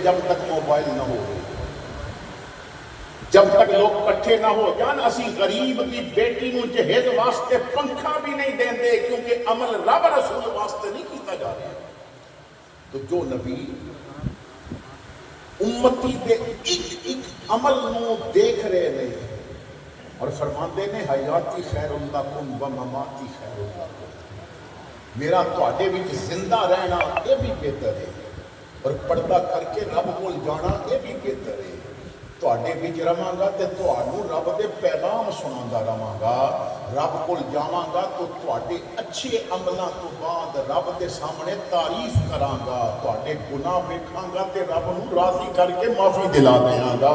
جب تک موبائل نہ ہو، جب تک لوگ کٹھے نہ ہو جان، اسی غریب کی بیٹی نو جہیز واسطے پنکھا بھی نہیں دیں دے، کیونکہ عمل رب رسول واسطے نہیں کیتا جا رہا۔ تو جو نبی امتی دے ایک ایک عمل نو دیکھ رہے نہیں اور فرماندے نے حیاتی خیر لکم و مماتی خیر لکم، میرا تواڈے وچ زندہ رہنا یہ بھی بہتر ہے اور پردہ کر کے رب کول جانا یہ بھی بہتر ہے۔ تواڈے وچ رہاں گا تے تہانوں رب دے پیغام سناوندا رہاں گا، رب کول جاواں گا تو تواڈے اچھے عملاں تو بعد رب دے سامنے تعریف کراں گا، تواڈے گناہ ویکھاں گا تے رب نوں راضی کر کے معافی دلا دیاں گا۔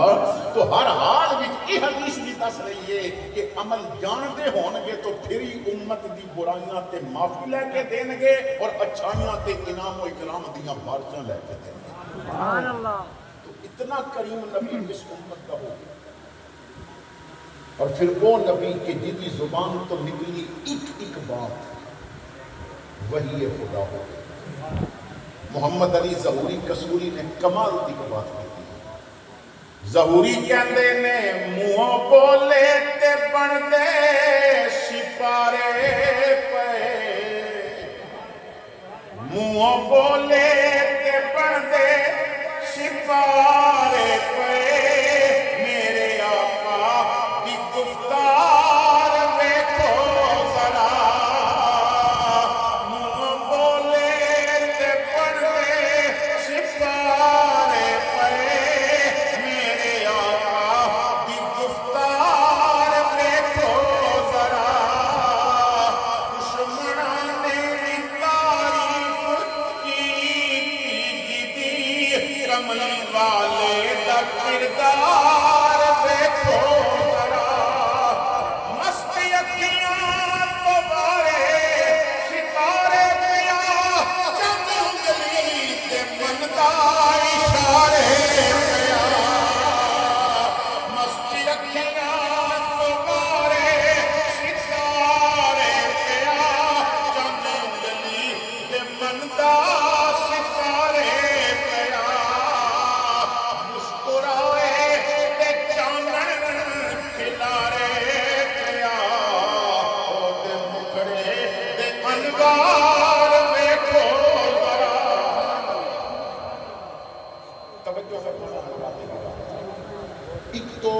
تو ہر حال وچ یہ حدیث بھی دس رہی ہے کہ عمل جاندے ہون گے تو پھر ہی امت دی برائیاں تے معافی لے کے دین گے اور اچھائیاں تے انعام و اکرام دیاں بارشاں لے کے دین گے۔ سبحان اللہ۔ تو اتنا کریم نبی اس امت کا ہو گیا، اور پھر وہ نبی کہ جن کی زبان تو نکلی ایک ایک بات وہی خدا ہو گئی۔ محمد علی ظہوری کسوری نے کمال کی بات کی تھی۔ ظہوری کہندے نے منہوں بولے تے بندے سپارے پے، منہوں بولے تے بندے سپارے پے، میرے آقا کی گفتار دیکھو ذرا، منہ بولے تے بندے سپارے پے، میرے آقا کی گفتار دیکھو ذرا، دشمنان نے تعریف کی کملی والے دا کردار دیکھو ذرا، مست اکھیاں تو بارے ستارے پیا، چند انگلی تے بندا اشارے پیا، مست اکھیاں تو بارے ستارے پیا، چند انگلی تے بندا ستارے پیا، مسکرائے تے چانن کھلارے پیا، او دے مکھڑے تے انوار دیکھو ذرا۔ توجہ فرمانا، ایک تو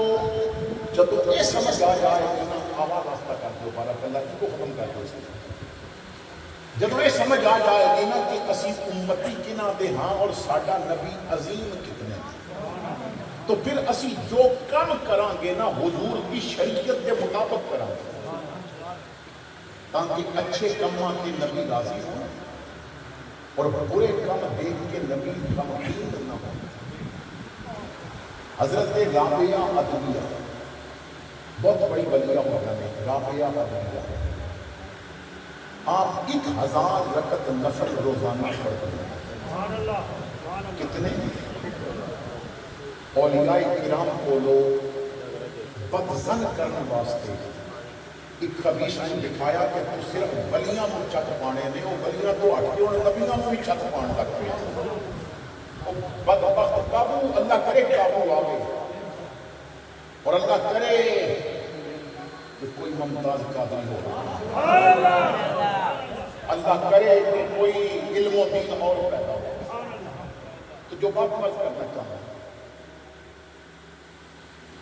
جب یہ سمجھ آ جائے کہ نا آواز راستہ کر دو بارک اللہ کی کو ختم کر دو، جب یہ سمجھ آ جائے گی نا کہ اسی امتی کنہ دے ہاں اور ساڈا نبی عظیم کتنے ہیں، تو پھر اسی جو کم کران گے نا حضور کی شریعت کے مطابق کران گے، تاکہ اچھے کماں کے نبی راضی ہوں اور برے کم دیکھ کے نبی غمگین نہ ہوں۔ حضرت رابعہ ادویہ بہت بڑی ولیہ ہوگا نے، رابعہ ادویہ آپ 1000 رکعت نفل روزانہ پڑھتے ہیں۔ کتنے اولیاء کرام کو لوگ بدزن کرنے واسطے ایک خبیث نے دکھایا کہ تو صرف ولیاں میں چھت پانے نے، وہ ولیاں تو ہٹ کے انہیں نبیاں میں بھی چھت پان لگ پئے، بدبخت قابو اللہ کرے قابو آگے، اور اللہ کرے کہ کوئی ممتاز قادری ہو، اللہ کرے کہ کوئی علم و دین اور پیدا ہو۔ تو جو بات میں کرنا چاہتا ہوں،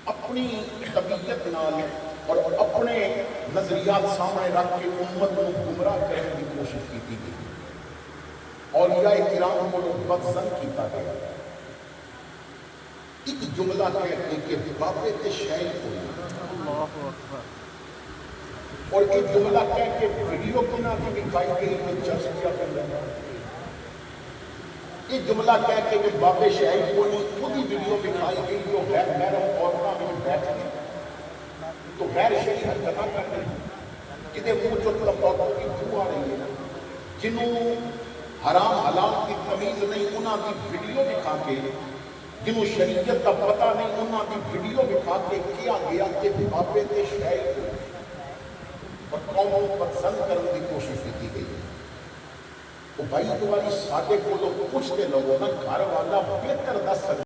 اپنی طبیعت نال اور اپنے نظریات سامنے رکھ کے امت کو گمراہ کرنے کی کوشش کی گئی، اولیاء کرام کو بدظن کیتا گیا۔ ایک جملہ کہتے کہ بابے تے شاید ہوئی، اور ایک جملہ کہہ کے ویڈیو کنا کی دکھائی گئی کہ چرچ کیا کر رہا ہے، ایک جملہ کہہ کے کہ بابے شاہد کو نہیں خود ہی ویڈیو دکھائی گئی جو غیر محرم عورتوں میں بیٹھ گئی تو غیر شرعی حرکتاں کر رہی ہیں، جنہیں منہ چوٹ لپاٹوں کی بو آ رہی ہے، جنہوں حرام حلال کی تمیز نہیں انہاں کی ویڈیو دکھا کے، جنہوں شریعت کا پتہ نہیں انہاں کی ویڈیو دکھا کے کیا گیا کہ بابے تے شاہد اور قوموں پر سن کرنے کی کوشش کی گئی ہے۔ وہ بھائی تمہاری سادے کو لوگ پوچھتے لوگوں نا گھر والا